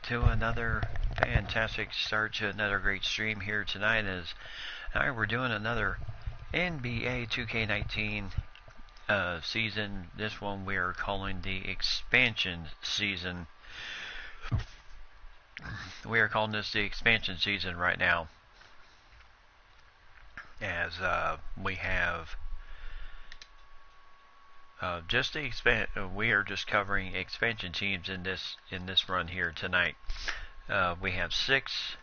to another fantastic start to another great stream here tonight. As we're doing another NBA 2K19 season. This one we are calling the expansion season. We are calling this the expansion season right now, as we have we are just covering expansion teams in this run here tonight. We have 6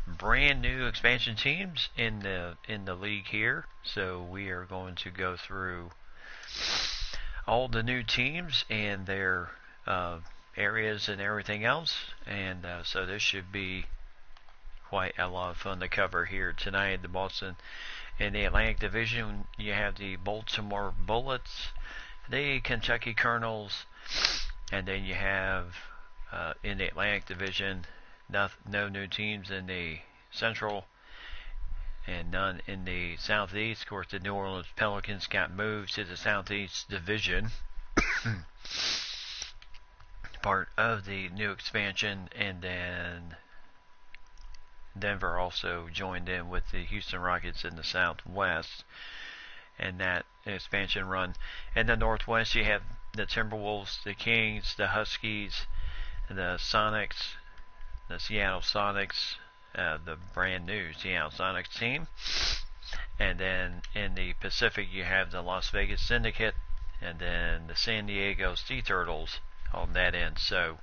brand new expansion teams in the league here, so we are going to go through all the new teams and their areas and everything else, and so this should be quite a lot of fun to cover here tonight. The Boston in the Atlantic Division, you have the Baltimore Bullets, the Kentucky Colonels, and then you have in the Atlantic Division no new teams in the Central and none in the Southeast. Of course, the New Orleans Pelicans got moved to the Southeast Division, part of the new expansion, and then Denver also joined in with the Houston Rockets in the Southwest and that expansion run. In the Northwest, you have the Timberwolves, the Kings, the Huskies, the Sonics, the Seattle Sonics, the brand new Seattle Sonics team. And then in the Pacific, you have the Las Vegas Syndicate and then the San Diego Sea Turtles on that end. So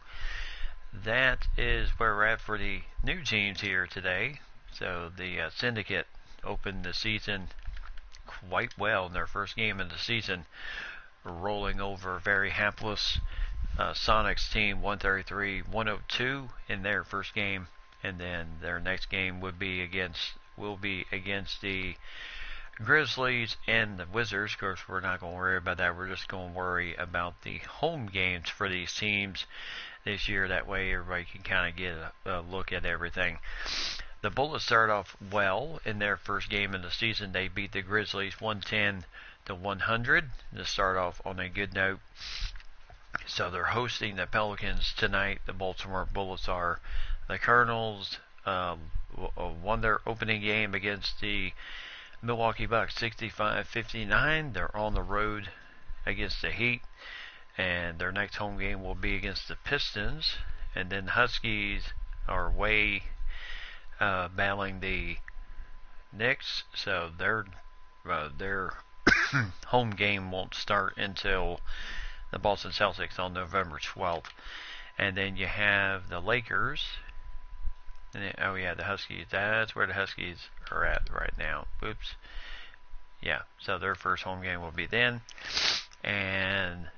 that is where we're at for the new teams here today. So the Syndicate opened the season quite well in their first game of the season, rolling over very hapless Sonics team 133-102 in their first game, and then their next game will be against the Grizzlies and the Wizards. Of course, we're not going to worry about that. We're just going to worry about the home games for these teams this year. That way everybody can kind of get a look at everything. The Bullets started off well in their first game of the season. They beat the Grizzlies 110-100 to start off on a good note. So they're hosting the Pelicans tonight. The Baltimore Bullets are. The Colonels won their opening game against the Milwaukee Bucks 65-59. They're on the road against the Heat, and their next home game will be against the Pistons. And then Huskies are away battling the Knicks, so their home game won't start until the Boston Celtics on November 12th. And then you have the Lakers. The Huskies. That's where the Huskies are at right now. Oops. Yeah, so their first home game will be then. And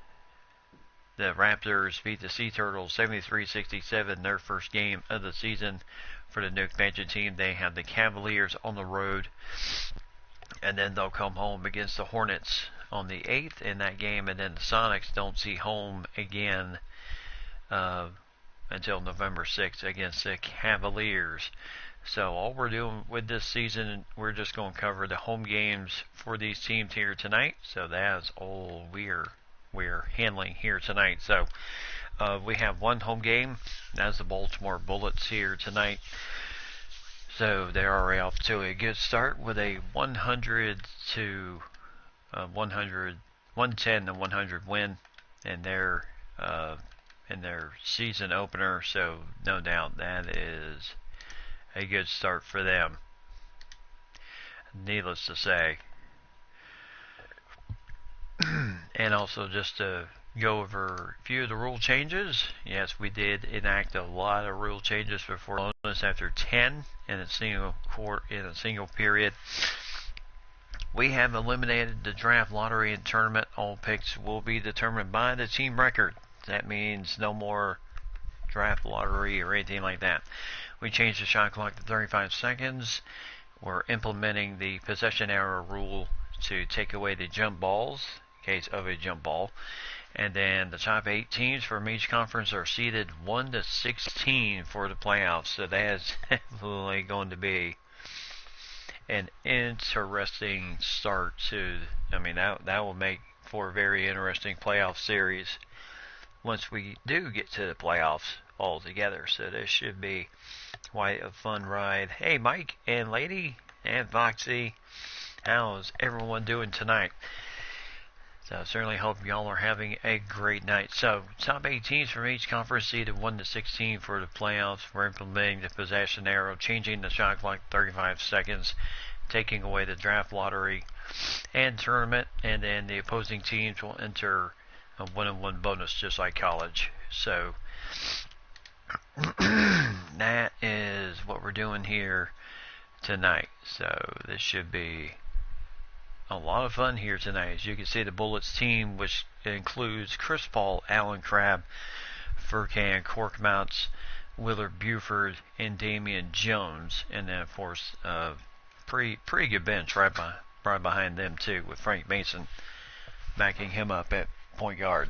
the Raptors beat the Sea Turtles 73-67, their first game of the season for the new expansion team. They have the Cavaliers on the road, and then they'll come home against the Hornets on the 8th in that game, and then the Sonics don't see home again until November 6th against the Cavaliers. So all we're doing with this season, we're just going to cover the home games for these teams here tonight. So that's all we're handling here tonight. So we have one home game. That's the Baltimore Bullets here tonight. So they're already off to a good start with a 110-100 win in their season opener. So no doubt that is a good start for them, needless to say. And also, just to go over a few of the rule changes. Yes, we did enact a lot of rule changes before bonus after 10 in a single period. We have eliminated the draft, lottery, and tournament. All picks will be determined by the team record. That means no more draft, lottery, or anything like that. We changed the shot clock to 35 seconds. We're implementing the possession error rule to take away the jump balls in case of a jump ball. And then the top 8 teams from each conference are seeded 1 to 16 for the playoffs. So that's definitely going to be an interesting start to. I mean, that will make for a very interesting playoff series once we do get to the playoffs. all together. So this should be quite a fun ride. Hey, Mike and Lady and Foxy, how's everyone doing tonight? So certainly hope y'all are having a great night. So top 8 teams from each conference seeded 1 to 16 for the playoffs. We're implementing the possession arrow, changing the shot clock 35 seconds, taking away the draft lottery and tournament, and then the opposing teams will enter a 1-on-1 bonus just like college. So that is what we're doing here tonight. So this should be a lot of fun here tonight. As you can see, the Bullets team, which includes Chris Paul, Alan Crabb, Furkan, Corkmounts, Willard Buford, and Damian Jones, and then of course pretty good bench right behind them too, with Frank Mason backing him up at point guard.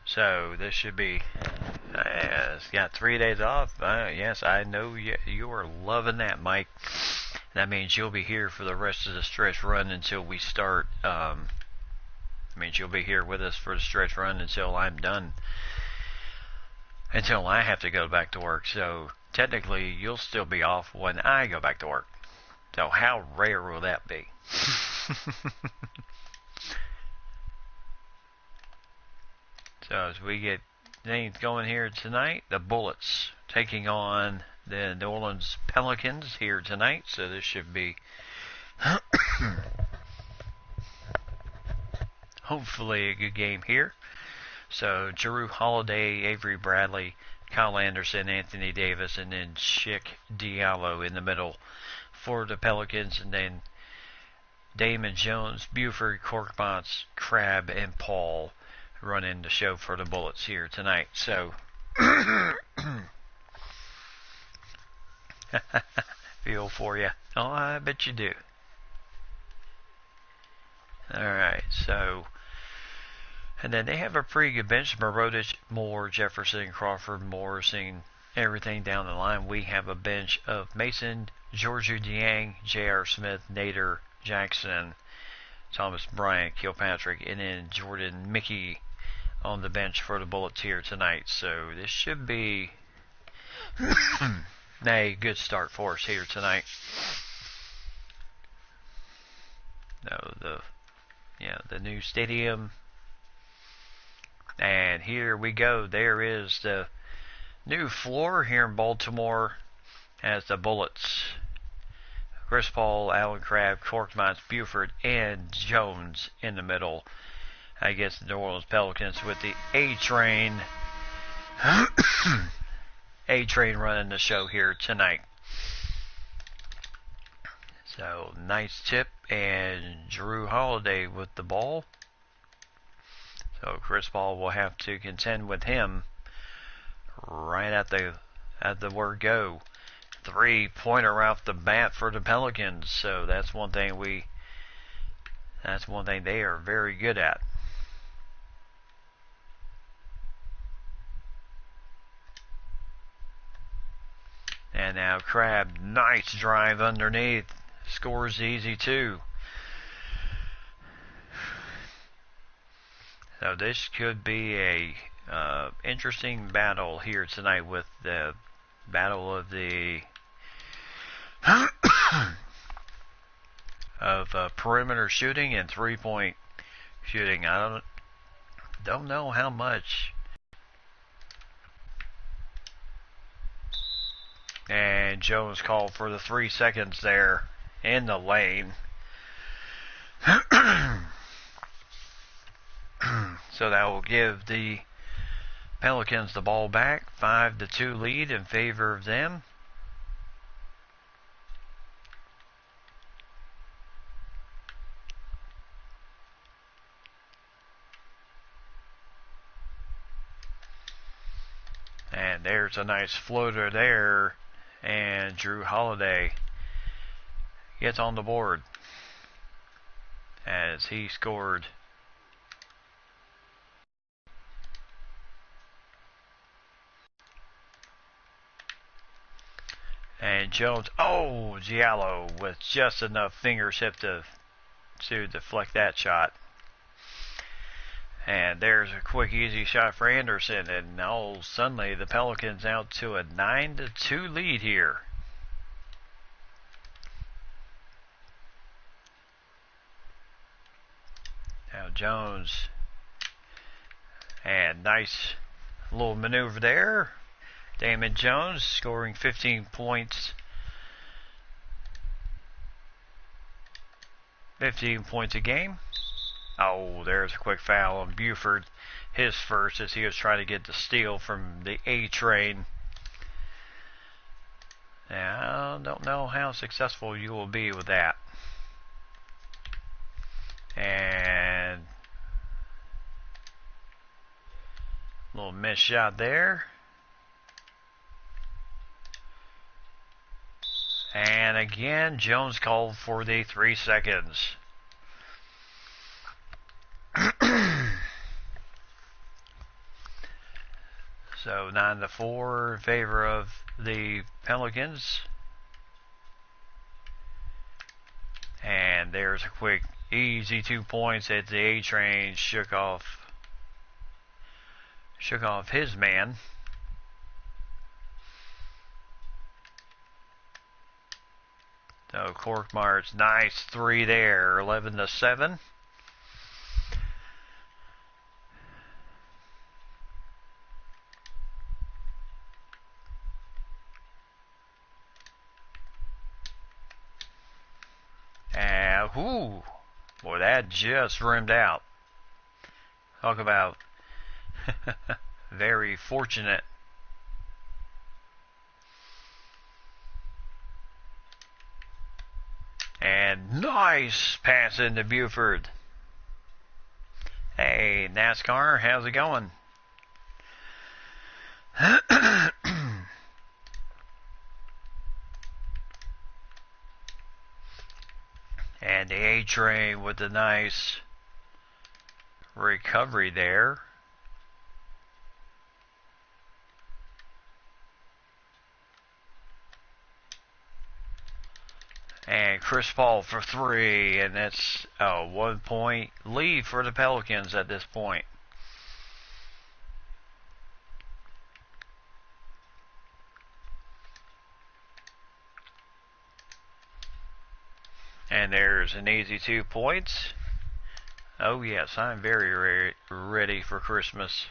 So this should be. It's got 3 days off. Yes, I know you are loving that, Mike. That means you'll be here for the rest of the stretch run until we start. Means you'll be here with us for the stretch run until I'm done. Until I have to go back to work. So technically, you'll still be off when I go back to work. So how rare will that be? So as we get things going here tonight, the Bullets taking on the New Orleans Pelicans here tonight. So this should be hopefully a good game here. So Jrue Holiday, Avery Bradley, Kyle Anderson, Anthony Davis, and then Chick Diallo in the middle for the Pelicans, and then Damon Jones, Buford, Corkbots, Crabb, and Paul running the show for the Bullets here tonight. So feel for you. Oh, I bet you do. Alright, so and then they have a pretty good bench. Marodich, Moore, Jefferson, Crawford, Morrison, everything down the line. We have a bench of Mason, Georgia Dieng, J.R. Smith, Nader, Jackson, Thomas Bryant, Kilpatrick, and then Jordan Mickey on the bench for the Bullets here tonight. So this should be a good start for us here tonight. The new stadium. And here we go. There is the new floor here in Baltimore as the Bullets. Chris Paul, Alan Crabb, Corkmans, Buford, and Jones in the middle against the New Orleans Pelicans with the A-Train. A-Train running the show here tonight. So, nice tip, and Jrue Holiday with the ball. So, Chris Paul will have to contend with him right at the word go. 3-pointer off the bat for the Pelicans. So, that's one thing they are very good at. And now Crabb, nice drive underneath. Scores easy too. So this could be a interesting battle here tonight with the battle of the perimeter shooting and 3-point shooting. I don't know how much. And Jones called for the 3 seconds there in the lane. So that will give the Pelicans the ball back. 5-2 lead in favor of them. And there's a nice floater there. And Jrue Holiday gets on the board as he scored. And Jones, oh, Giallo with just enough fingertip to deflect that shot. And there's a quick, easy shot for Anderson. And now suddenly the Pelicans out to a 9-2 lead here. Now Jones. And nice little maneuver there. Damon Jones scoring 15 points. 15 points a game. Oh, there's a quick foul on Buford. His first as he was trying to get the steal from the A train. Now, I don't know how successful you will be with that. And a little missed shot there. And again, Jones called for the 3 seconds. So 9-4 in favor of the Pelicans. And there's a quick, easy 2 points at the A train. Shook off his man. So Korkmar's nice 3 there, 11-7. And whoo, boy, that just rimmed out. Talk about very fortunate. And nice pass into Buford. Hey, NASCAR, how's it going? And the A train with the nice recovery there. And Chris Paul for 3, and that's a 1 point lead for the Pelicans at this point. And there's an easy 2 points. Oh yes, I'm very ready for Christmas.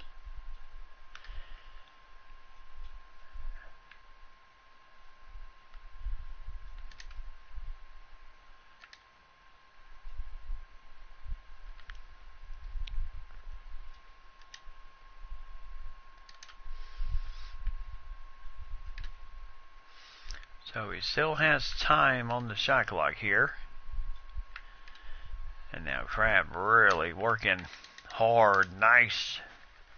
So he still has time on the shot clock here. And now Crab really working hard. Nice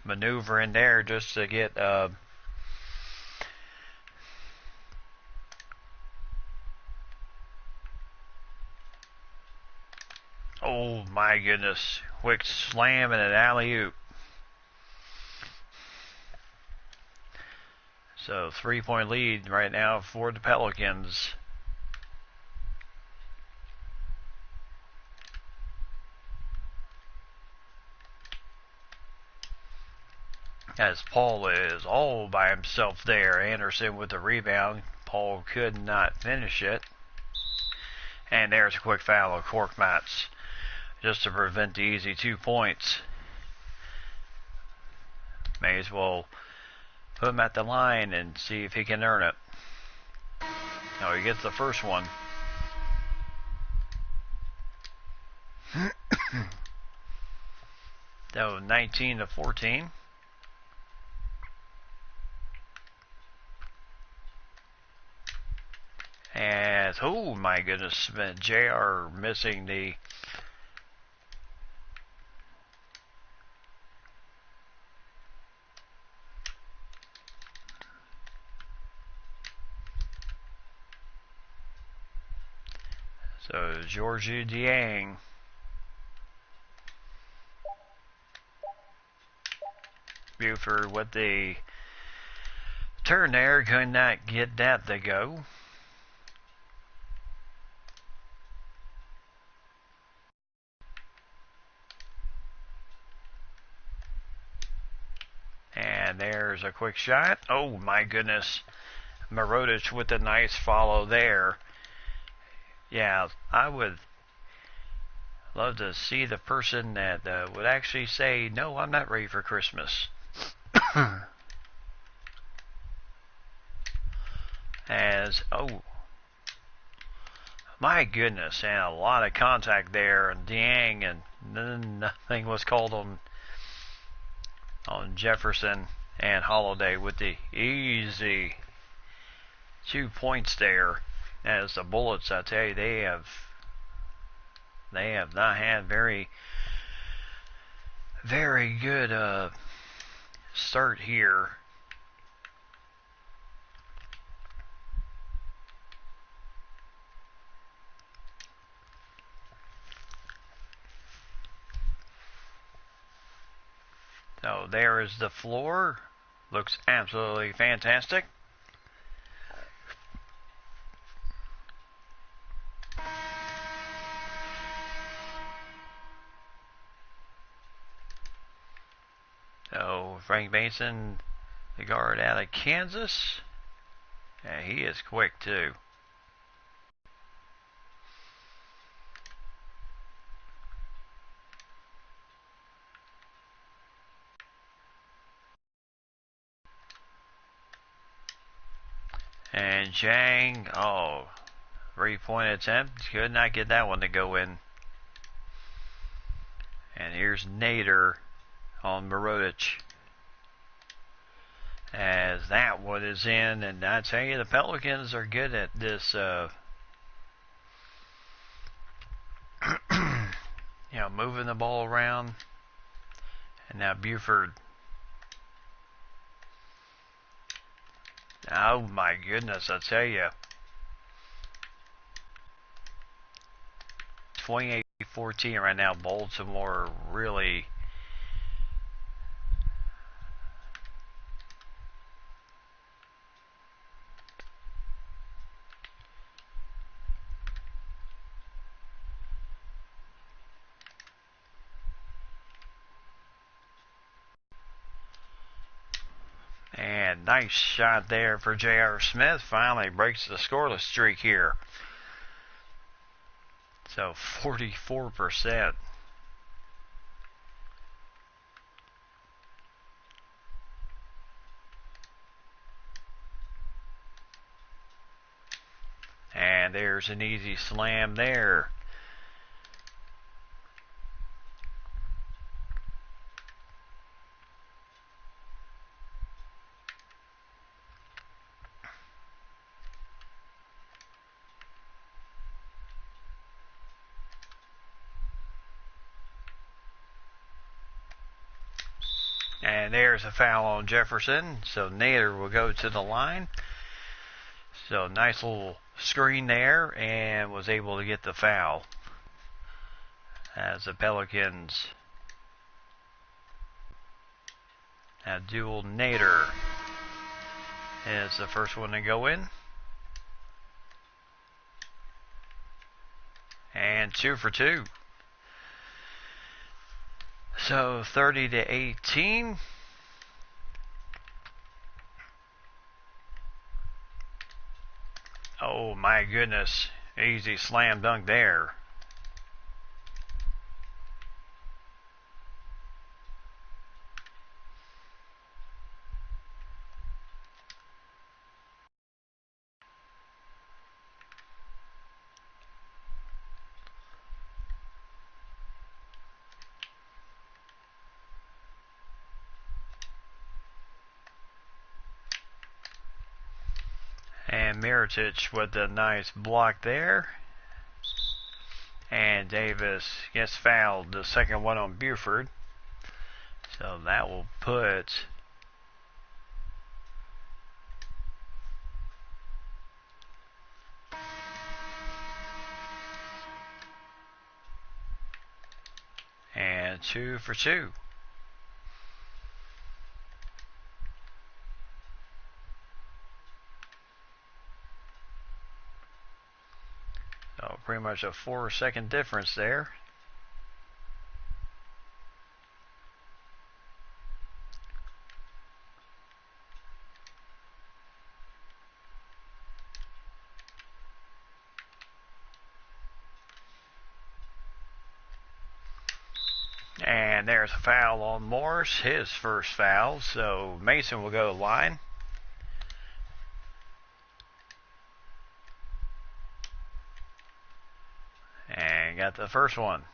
maneuver in there just to get oh my goodness. Quick slam and an alley-oop. So 3-point lead right now for the Pelicans. As Paul is all by himself there. Anderson with the rebound. Paul could not finish it. And there's a quick foul of Korkmaz just to prevent the easy 2 points. May as well put him at the line and see if he can earn it. Oh, he gets the first one. So 19-14. And oh my goodness, JR missing the so Georgie Dieng. Buford with the turn there, could not get that to go. There's a quick shot. Oh my goodness. Marodich with a nice follow there. Yeah, I would love to see the person that would actually say, no, I'm not ready for Christmas. As, oh, my goodness, and a lot of contact there, and Diang, and nothing was called on Jefferson and Holiday with the easy 2 points there. As the Bullets, I tell you, they have not had very good start here. So there is the floor. Looks absolutely fantastic. So Frank Mason, the guard out of Kansas. And he is quick too. And Zhang, oh, 3-point attempt. Could not get that one to go in. And here's Nader on Marodich. As that one is in, and I tell you, the Pelicans are good at this, moving the ball around. And now Buford. Oh my goodness, I tell you. 28-14 right now. Baltimore really and nice shot there for J.R. Smith. Finally breaks the scoreless streak here. So 44%. And there's an easy slam there. And there's a foul on Jefferson. So Nader will go to the line. So nice little screen there, and was able to get the foul. As the Pelicans Abdul Nader is the first one to go in. And 2 for 2. So 30-18. Oh my goodness. Easy slam dunk there. And Mirotic with a nice block there. And Davis gets fouled, the second one on Buford. So that will put and 2 for 2. So pretty much a 4-second difference there. And there's a foul on Morris, his first foul. So Mason will go to line. And got the first one.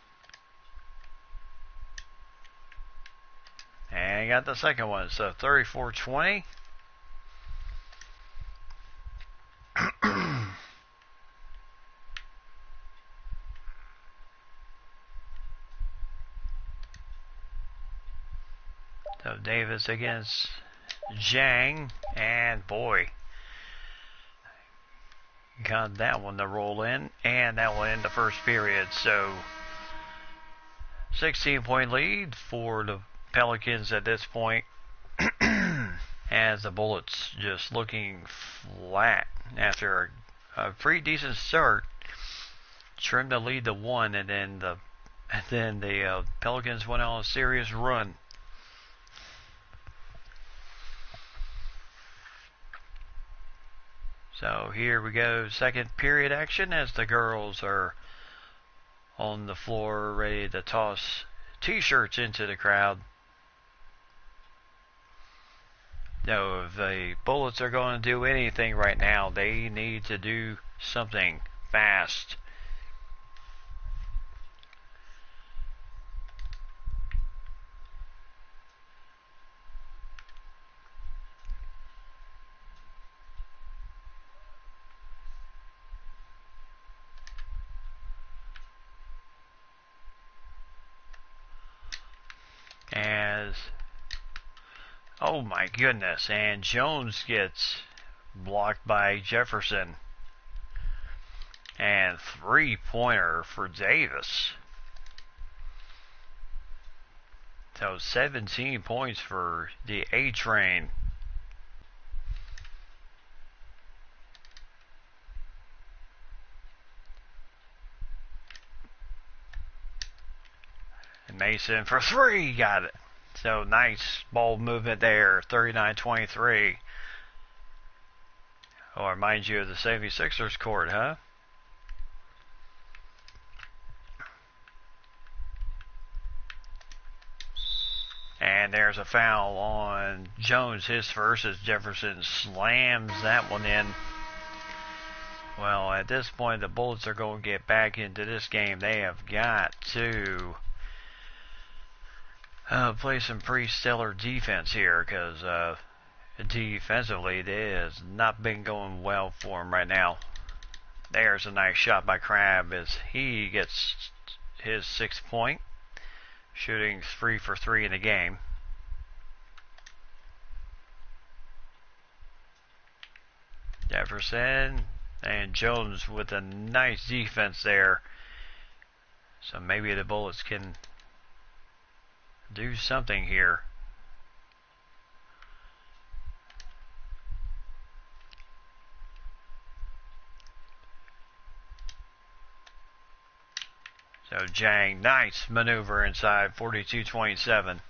And got the second one. So 34-20. So Davis against Zhang, and boy, got that one to roll in, and that one in the first period. So 16-point lead for the Pelicans at this point, as the Bullets just looking flat after a pretty decent start. Trimmed the lead to 1, and then the Pelicans went on a serious run. So here we go, second period action as the girls are on the floor ready to toss t-shirts into the crowd. No, if the Bullets are going to do anything right now, they need to do something fast. As, oh my goodness, and Jones gets blocked by Jefferson. And three-pointer for Davis. So 17 points for the A-Train. And Mason for three, got it. So nice ball movement there, 39-23. Oh, reminds you of the 76ers court, huh? And there's a foul on Jones, his first, as Jefferson slams that one in. Well, at this point, the Bullets are going to get back into this game. They have got to play some pretty stellar defense here, because defensively, it has not been going well for them right now. There's a nice shot by Crabbe as he gets his 6th point, shooting 3 for 3 in the game. Jefferson and Jones with a nice defense there. So maybe the Bullets can do something here. So Zhang, nice maneuver inside, 42-27.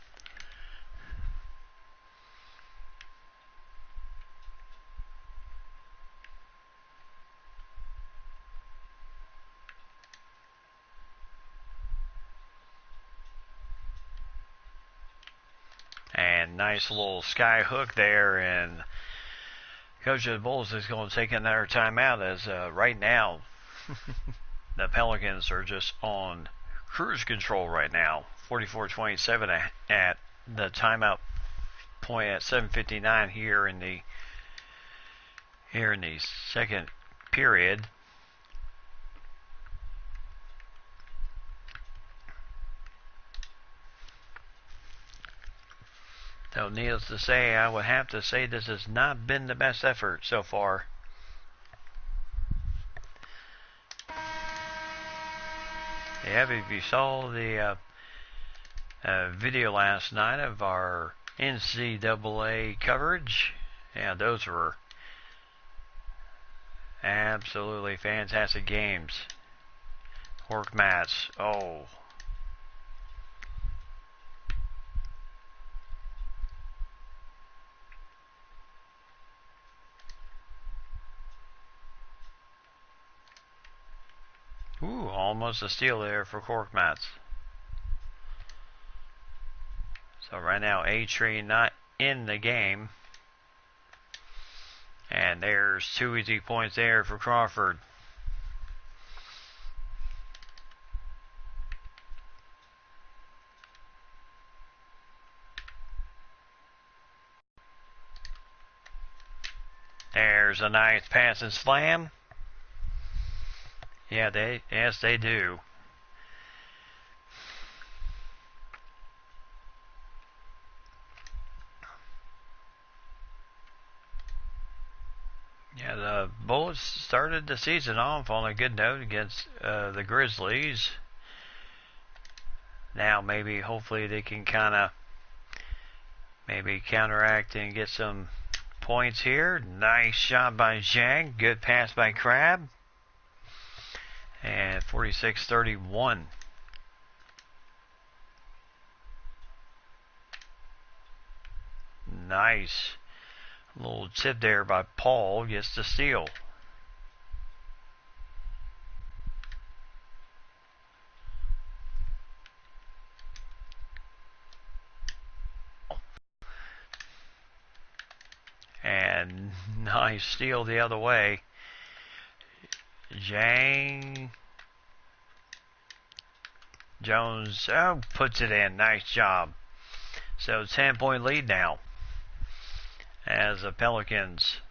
And nice little sky hook there, and coach of the Bulls is going to take another timeout, as right now the Pelicans are just on cruise control right now. 44-27 at the timeout point at 7:59 here in the second period. So needless to say, I would have to say this has not been the best effort so far. Yeah, if you saw the video last night of our NCAA coverage, yeah, those were absolutely fantastic games. Cork mats, oh. Ooh, almost a steal there for Cork mats. So right now, A-Tree not in the game. And there's 2 easy points there for Crawford. There's a nice pass and slam. Yeah, yes, they do. Yeah, the Bullets started the season off on a good note against the Grizzlies. Now maybe, hopefully, they can kind of maybe counteract and get some points here. Nice shot by Zhang. Good pass by Crab. And 46-31. Nice. Little tip there by Paul. Gets the steal. And nice steal the other way. Zhang. Jones puts it in. Nice job. So 10-point lead now. As the Pelicans,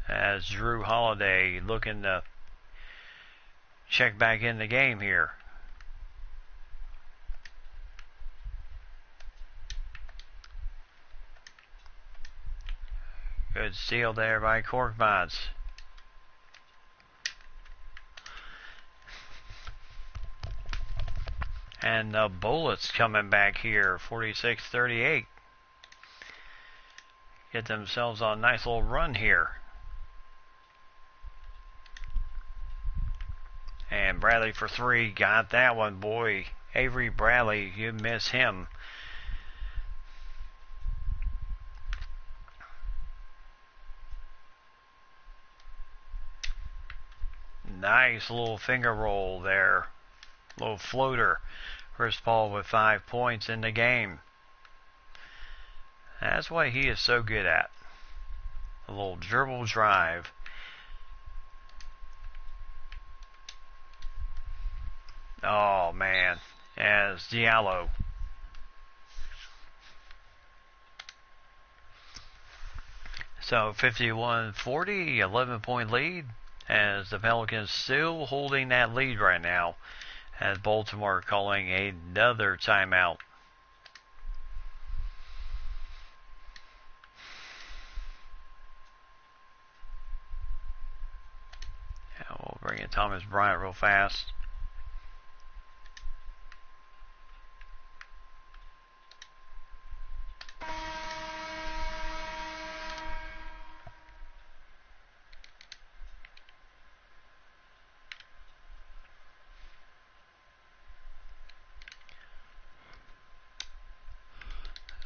as Drew Holiday looking to check back in the game here. Good steal there by Korkmaz. And the Bullets coming back here, 46-38. Get themselves on a nice little run here. And Bradley for 3, got that one, boy. Avery Bradley, you miss him. Nice little finger roll there. Little floater. Chris Paul with 5 points in the game. That's what he is so good at. A little dribble drive. Oh, man. As Diallo. So 51-40, 11-point lead. As the Pelicans still holding that lead right now. As Baltimore calling another timeout. We'll bring in Thomas Bryant real fast.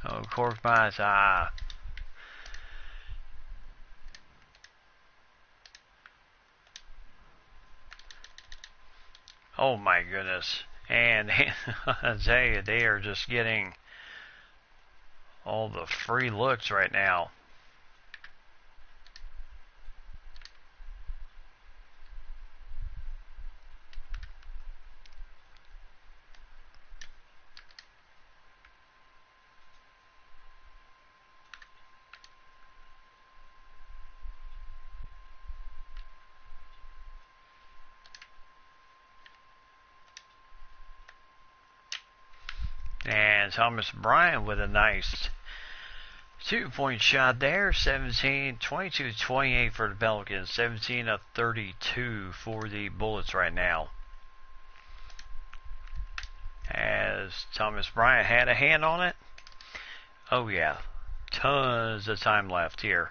Oh, Korkmaz, oh my goodness. And they are just getting all the free looks right now. And Thomas Bryant with a nice 2-point shot there. 22-28 for the Pelicans. 17 of 32 for the Bullets right now. As Thomas Bryant had a hand on it. Oh yeah. Tons of time left here.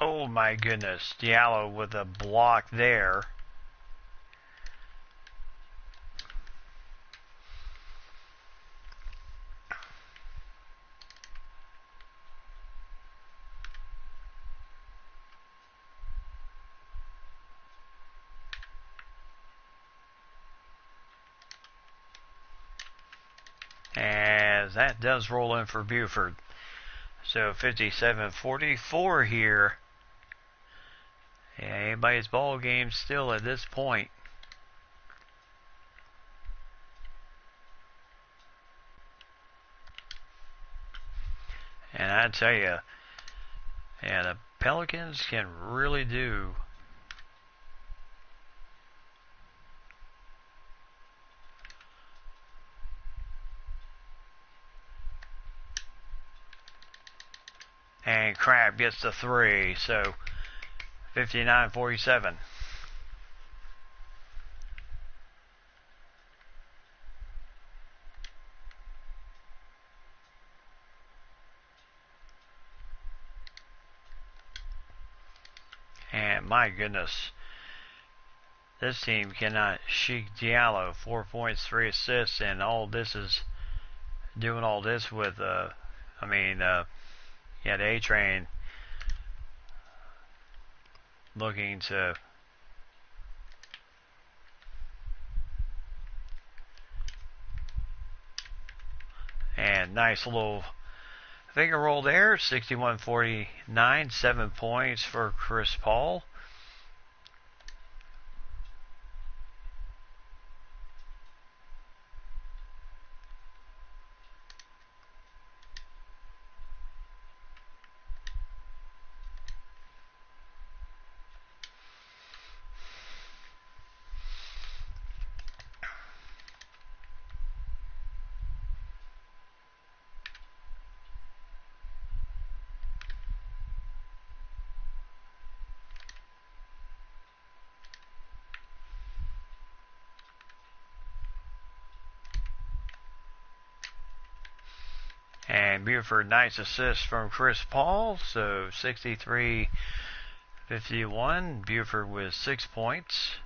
Oh my goodness. Diallo with a block there. that does roll in for Buford. So 57-44 here. Yeah, anybody's ball game still at this point. And I tell you, yeah, the Pelicans can really do. And Crab gets the 3, so 59-47. And my goodness, this team cannot. Sheik Diallo, 4 points, 3 assists, and all this is doing all this with, the A-Train looking to and nice little finger roll there, 61-49, 7 points for Chris Paul. And Buford, nice assist from Chris Paul, so 63-51. Buford with 6 points.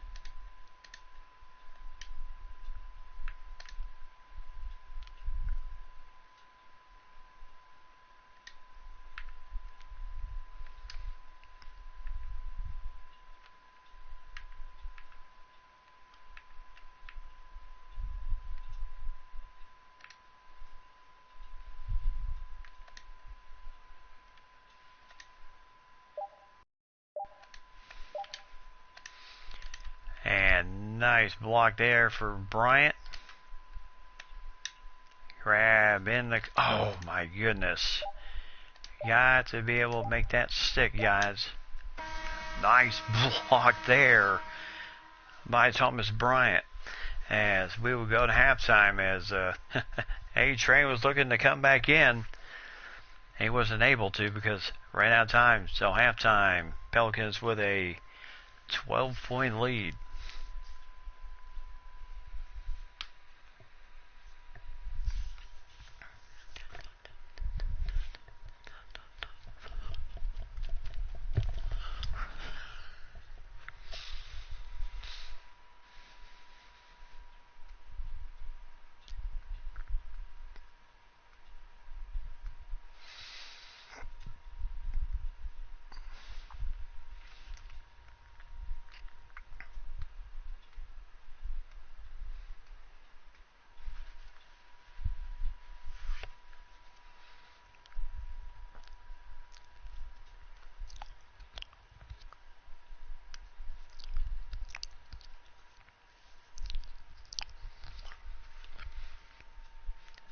And nice block there for Bryant. Grab in the... Oh my goodness. Got to be able to make that stick, guys. Nice block there by Thomas Bryant. As we will go to halftime, as A-Train was looking to come back in. He wasn't able to because ran out of time. So halftime, Pelicans with a 12-point lead.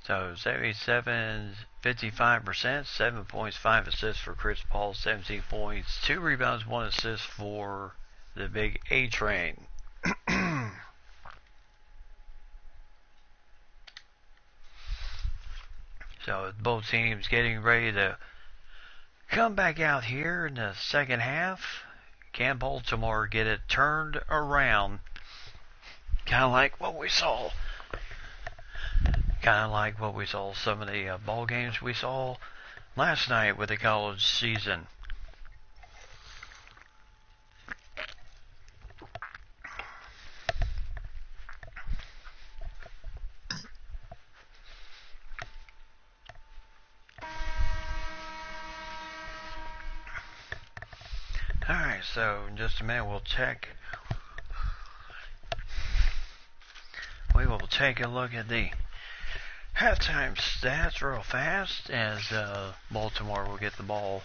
So 77, 55%, 7 points, 5 assists for Chris Paul, 17 points, 2 rebounds, 1 assist for the big A-Train. So both teams getting ready to come back out here in the second half. Can Baltimore get it turned around? Kind of like what we saw some of the ball games we saw last night with the college season. Alright, so in just a minute we will take a look at the Halftime stats real fast as Baltimore will get the ball.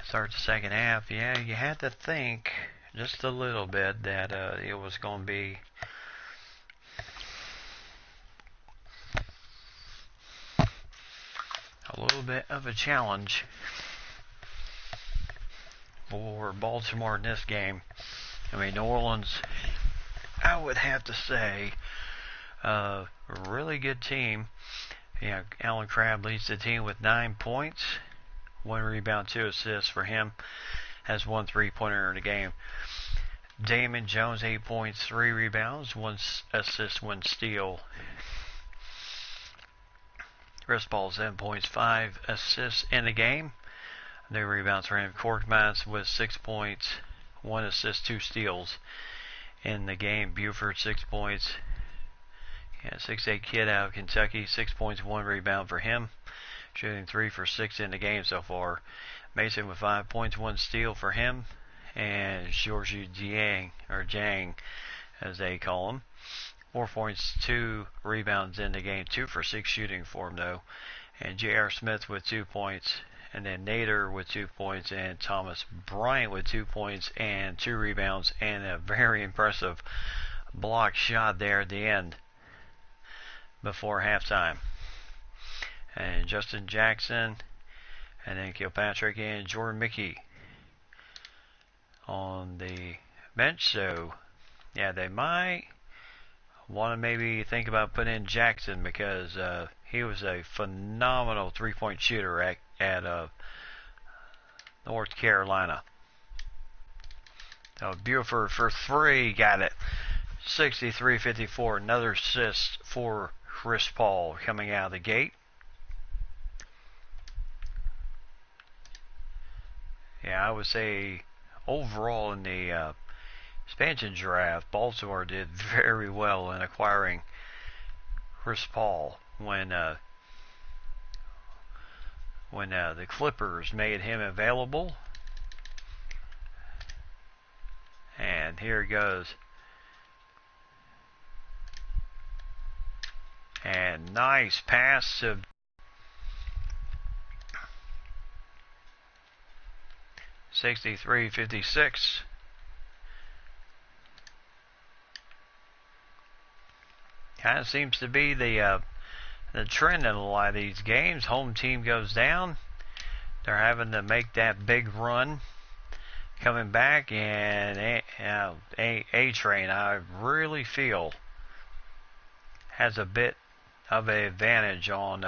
Start the second half. Yeah, you had to think just a little bit that it was going to be a little bit of a challenge for Baltimore in this game. I mean, New Orleans, I would have to say, a really good team. Yeah, Alan Crabb leads the team with 9 points, 1 rebound, 2 assists for him. Has 1 3-pointer in the game. Damon Jones, 8 points, 3 rebounds, 1 assist, 1 steal. Chris Paul, 7 points, 5 assists in the game. No rebounds for him. Korkmaz with 6 points, 1 assist, 2 steals in the game. Buford, 6 points. Yeah, 6'8" kid out of Kentucky, 6 points, 1 rebound for him. Shooting 3 for 6 in the game so far. Mason with 5 points, 1 steal for him. And Georgie Jiang, or Jang, as they call him. 4 points, 2 rebounds in the game. 2 for 6 shooting for him, though. And J.R. Smith with 2 points. And then Nader with 2 points. And Thomas Bryant with 2 points and 2 rebounds. And a very impressive block shot there at the end before halftime. And Justin Jackson. And then Kilpatrick and Jordan Mickey on the bench. So, yeah, they might want to maybe think about putting in Jackson because he was a phenomenal 3-point shooter at North Carolina. So Buford for 3, got it. 63-54, another assist for Chris Paul coming out of the gate. Yeah, I would say overall in the expansion draft, Baltimore did very well in acquiring Chris Paul when the Clippers made him available. And here it goes. And nice pass to 63-56. Kind of seems to be the trend in a lot of these games. Home team goes down. They're having to make that big run coming back. And A-Train, I really feel, has a bit of an advantage on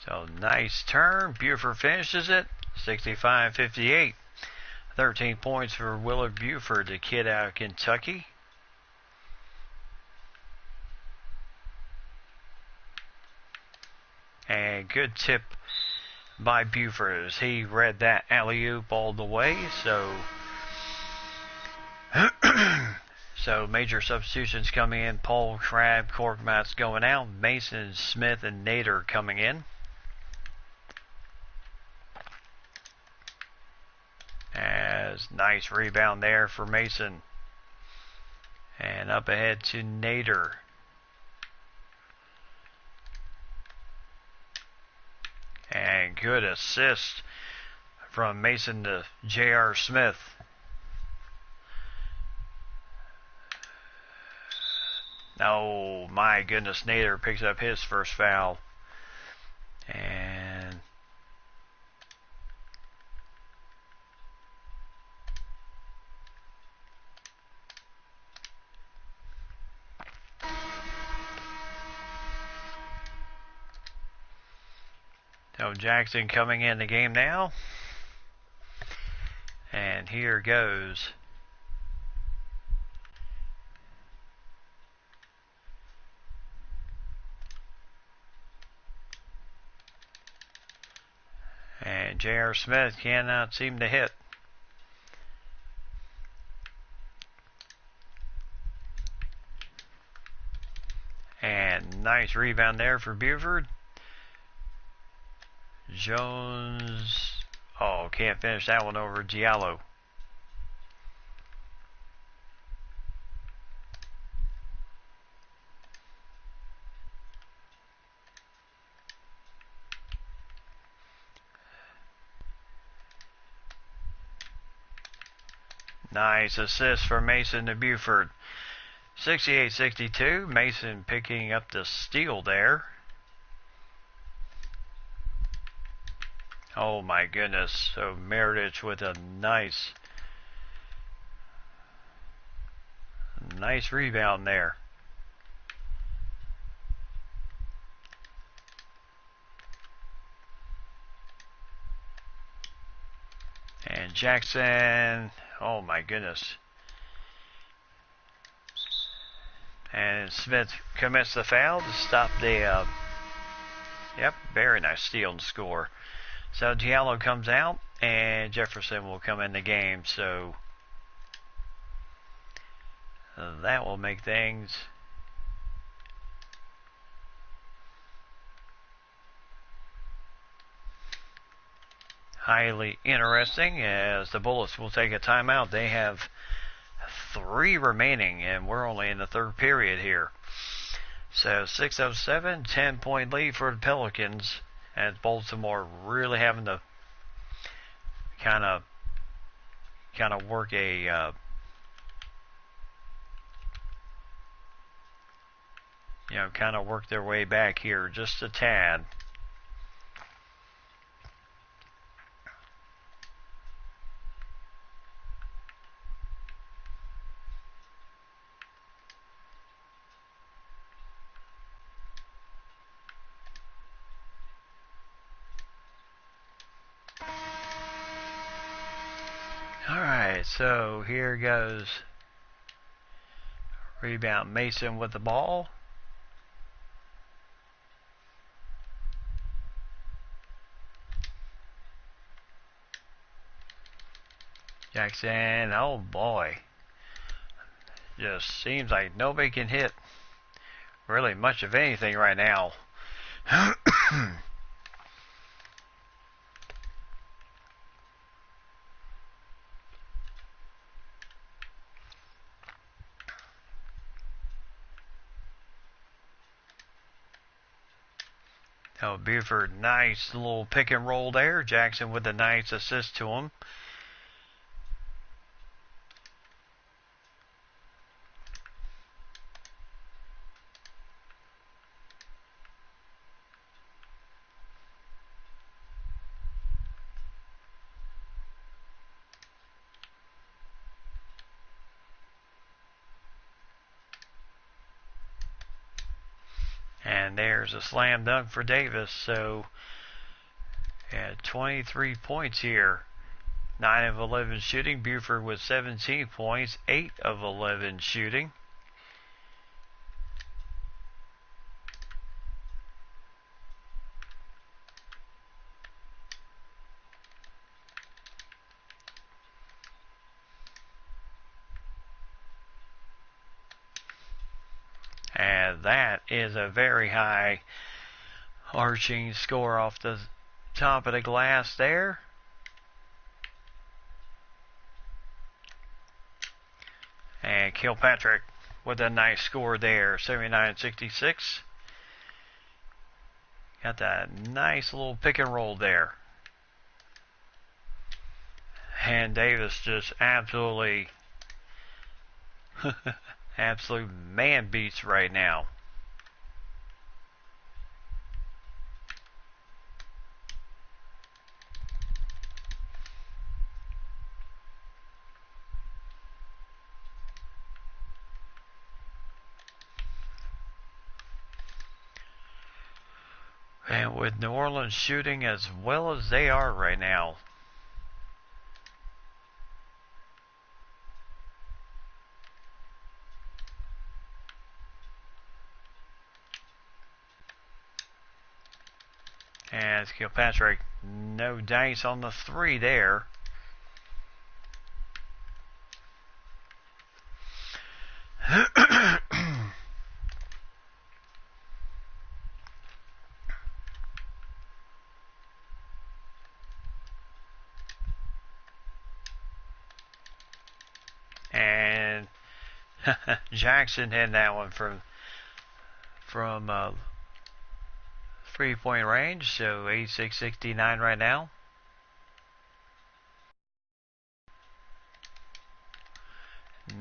so nice turn. Buford finishes it. 65-58. 13 points for Willard Buford, the kid out of Kentucky. And good tip by Buford as he read that alley-oop all the way. So major substitutions coming in. Paul, Crabb, Korkmaz going out. Mason, Smith, and Nader coming in. As nice rebound there for Mason. And up ahead to Nader. And good assist from Mason to J.R. Smith. Oh my goodness, Nader picks up his first foul. And so Jackson coming in the game now. And here goes. And J.R. Smith cannot seem to hit. Nice rebound there for Buford. Jones. Oh, can't finish that one over Giallo. Nice assist for Mason to Buford. 68-62. Mason picking up the steal there. Oh my goodness. So Meredith with a nice rebound there. And Jackson, oh my goodness. And Smith commits the foul to stop the, yep, very nice steal and score. So Giallo comes out, and Jefferson will come in the game. So that will make things highly interesting, as the Bullets will take a timeout. They have 3 remaining, and we're only in the 3rd period here. So 6:07, 10-point lead for the Pelicans, and Baltimore really having to kind of work a kind of work their way back here just a tad. Alright, so here goes. Rebound Mason with the ball. Jackson, oh boy. Just seems like nobody can hit really much of anything right now. Oh, Buford, nice little pick and roll there. Jackson with a nice assist to him. And there's a slam dunk for Davis. So, yeah, 23 points here. 9 of 11 shooting. Buford with 17 points. 8 of 11 shooting. And that is a very high arching score off the top of the glass there. And Kilpatrick with a nice score there, 79-66. Got that nice little pick and roll there. And Davis just absolutely absolute man beats right now. And with New Orleans shooting as well as they are right now, and Kilpatrick, no dice on the 3 there. Jackson had that one from 3-point range, so 86-69 right now.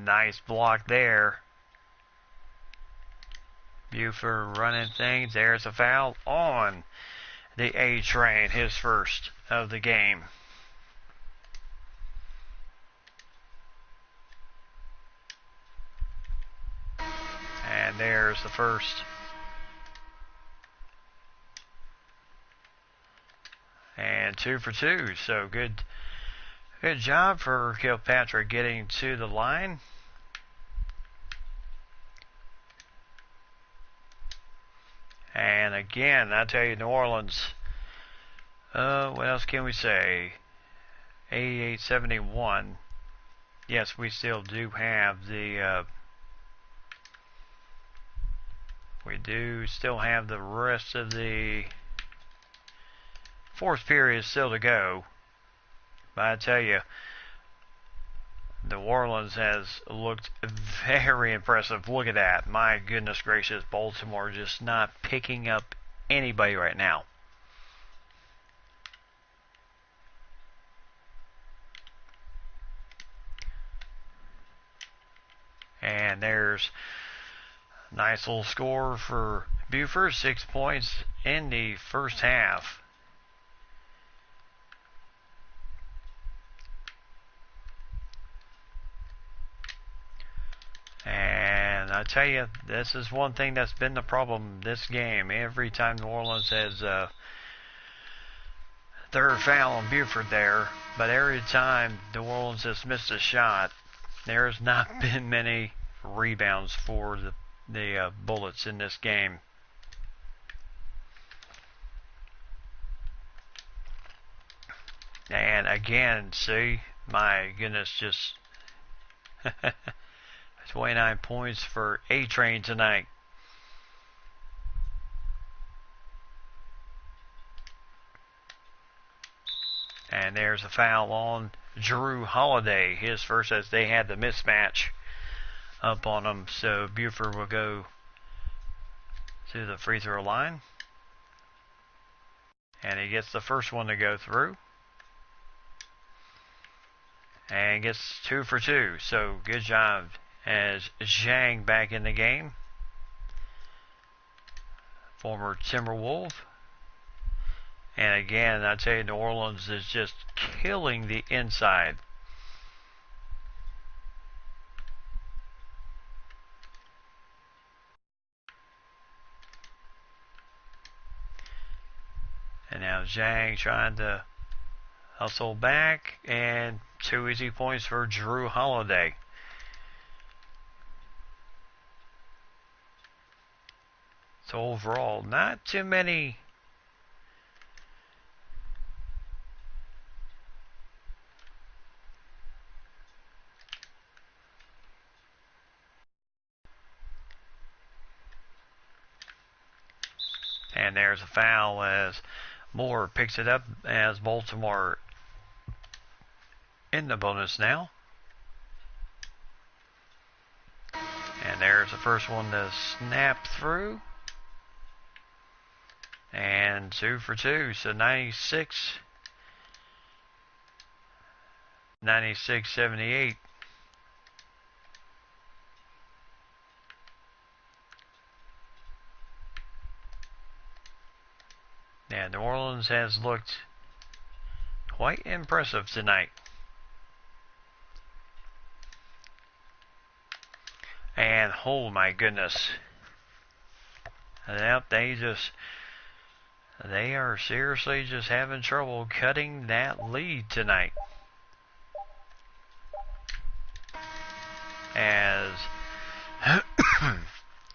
Nice block there. Buford running things. There's a foul on the A Train, his first of the game. And there's the first. And 2 for 2. So good job for Kilpatrick getting to the line. And again, I tell you, New Orleans, what else can we say? 88-71. Yes, we still do have the, we do still have the rest of the fourth period still to go. But I tell you, New Orleans has looked very impressive. Look at that. My goodness gracious, Baltimore just not picking up anybody right now. And there's a nice little score for Buford, 6 points in the first half. And I tell you, this is one thing that's been the problem this game. Every time New Orleans has third foul on Buford there, but every time New Orleans has missed a shot, there's not been many rebounds for the Bullets in this game. And again, see, my goodness, just 29 points for A-Train tonight. And there's a foul on Drew Holiday, his first, as they had the mismatch up on him. So Buford will go to the free throw line. And he gets the first one to go through. And gets 2 for 2. So good job as Zhang back in the game. Former Timberwolf. And again, I tell you, New Orleans is just killing the inside. And now Zhang trying to hustle back, and 2 easy points for Drew Holiday. So overall, not too many and there's a foul as Moore picks it up as Baltimore in the bonus now. And there's the first one to snap through. And 2 for 2, so 96-78. Yeah, New Orleans has looked quite impressive tonight. And oh my goodness. Yep, they are seriously just having trouble cutting that lead tonight. As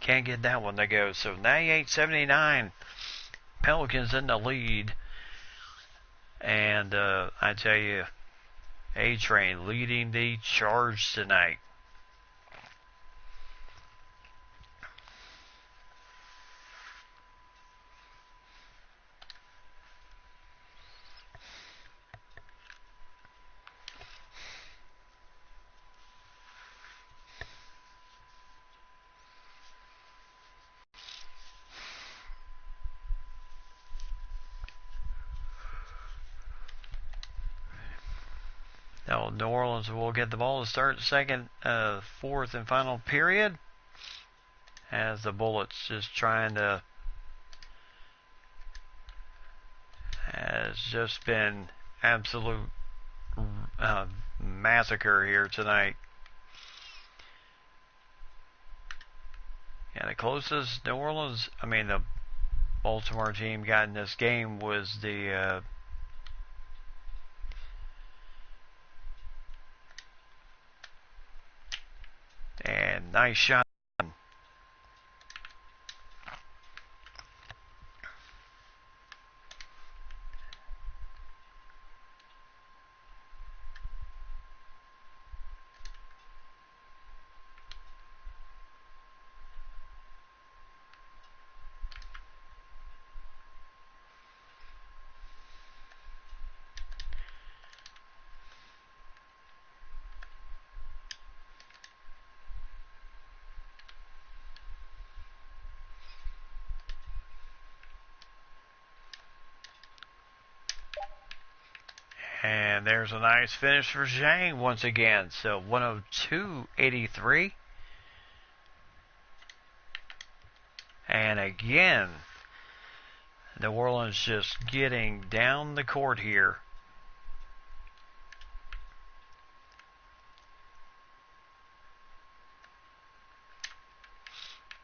can't get that one to go. So 98-79, Pelicans in the lead. And I tell you, A-Train leading the charge tonight. Now New Orleans will get the ball to start the second, fourth, and final period. As the Bullets just trying to, has just been absolute massacre here tonight. Yeah, the closest the Baltimore team got in this game was the and nice shot. And there's a nice finish for Zhang once again. So 102.83. And again, New Orleans just getting down the court here.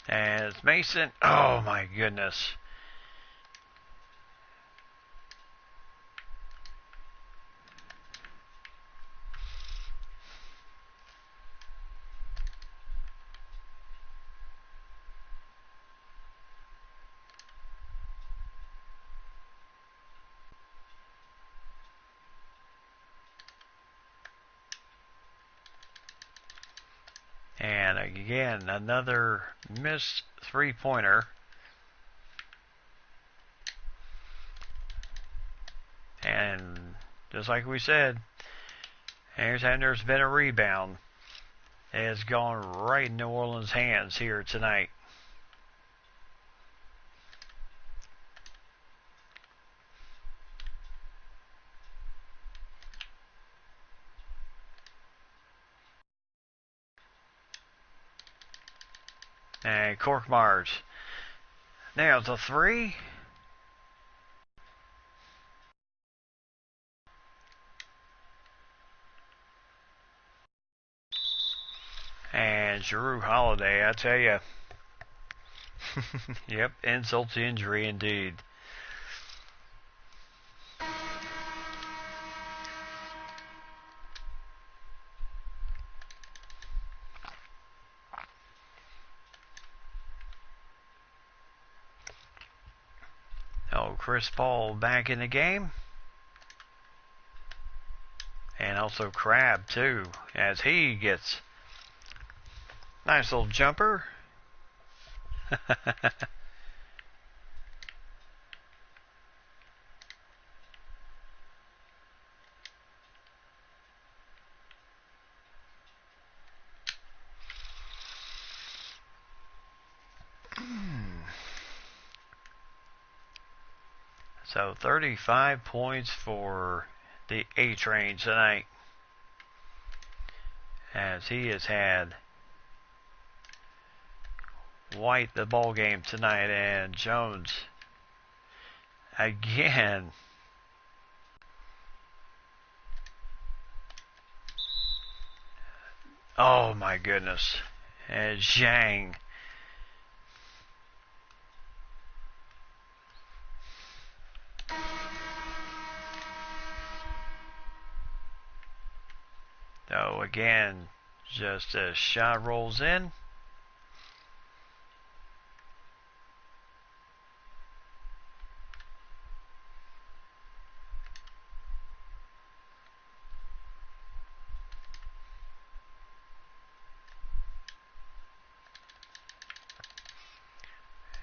And it's Mason. Oh my goodness. And again, another missed three-pointer. And just like we said, anytime there's been a rebound, it has gone right in New Orleans' hands here tonight. And Korkmaz nails a three. And Jrue Holiday, I tell you. Yep, insult to injury indeed. Oh, Chris Paul back in the game. And also Crab too, as he gets nice little jumper. So 35 points for the A-Train tonight, as he has had White the ball game tonight, and Jones again. Oh my goodness. And Zhang. So again, just a shot rolls in.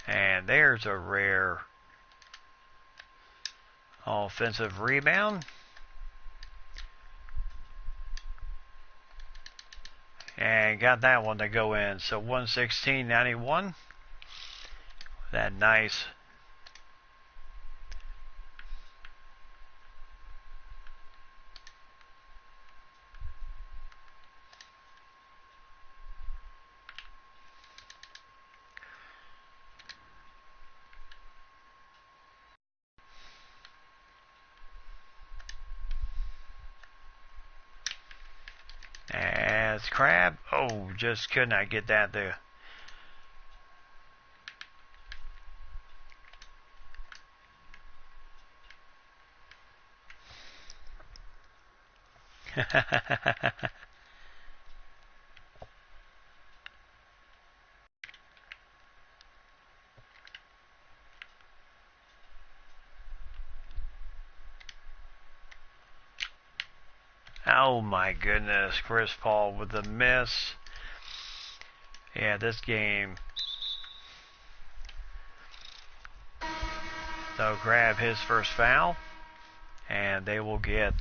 And there's a rare offensive rebound. And got that one to go in. So 116.91. That nice That's Crab. Oh, just could not get that there. Oh my goodness, Chris Paul with the miss. Yeah, this game. So grab his first foul, and they will get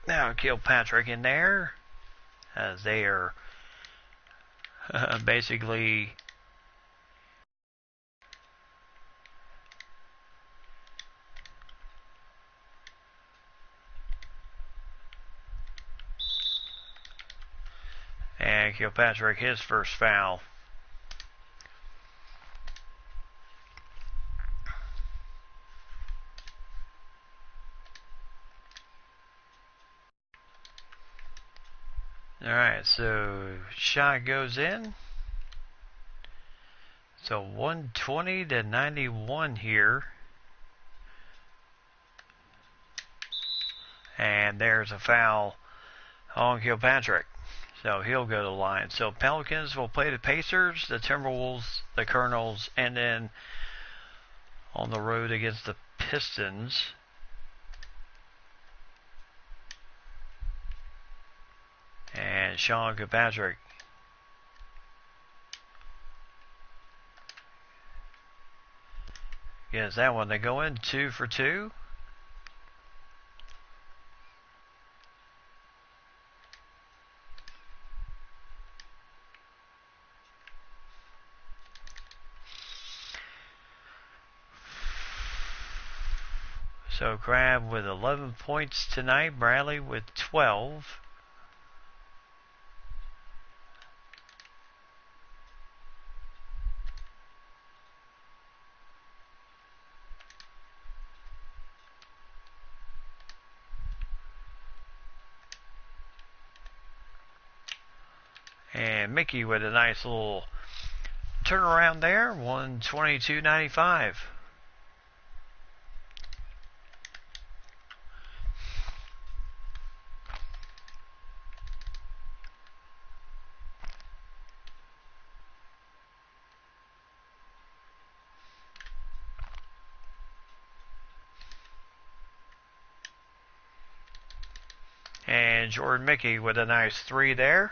now Kilpatrick in there, as they are basically and Kilpatrick his first foul. Alright, so shot goes in. So 120 to 91 here. And there's a foul on Kilpatrick. So he'll go to the line. So Pelicans will play the Pacers, the Timberwolves, the Colonels, and then on the road against the Pistons. And Sean Kilpatrick gets that one. They go in 2 for 2. So Crab with 11 points tonight, Bradley with 12. And Mickey with a nice little turnaround there, 122.95. And Jordan Mickey with a nice 3 there.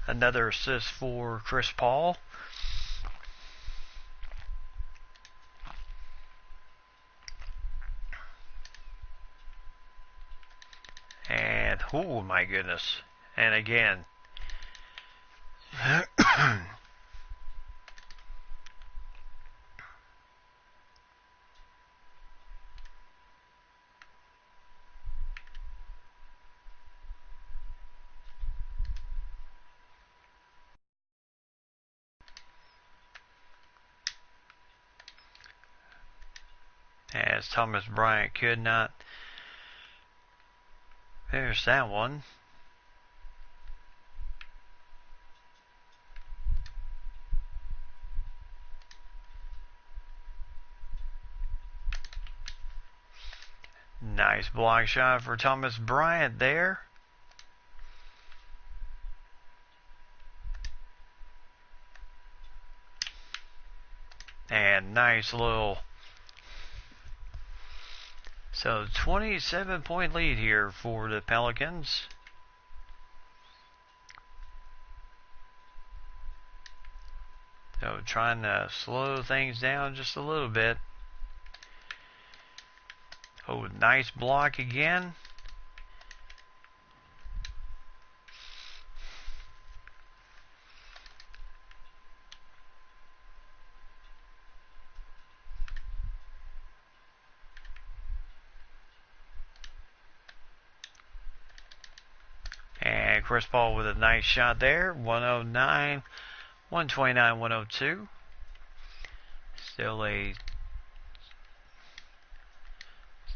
Another assist for Chris Paul. And, oh my goodness. And again. As Thomas Bryant could not finish that one. Nice block shot for Thomas Bryant there. And nice little. So 27-point lead here for the Pelicans. So trying to slow things down just a little bit. Oh, nice block again. And Chris Paul with a nice shot there. 109, 129, 102. Still a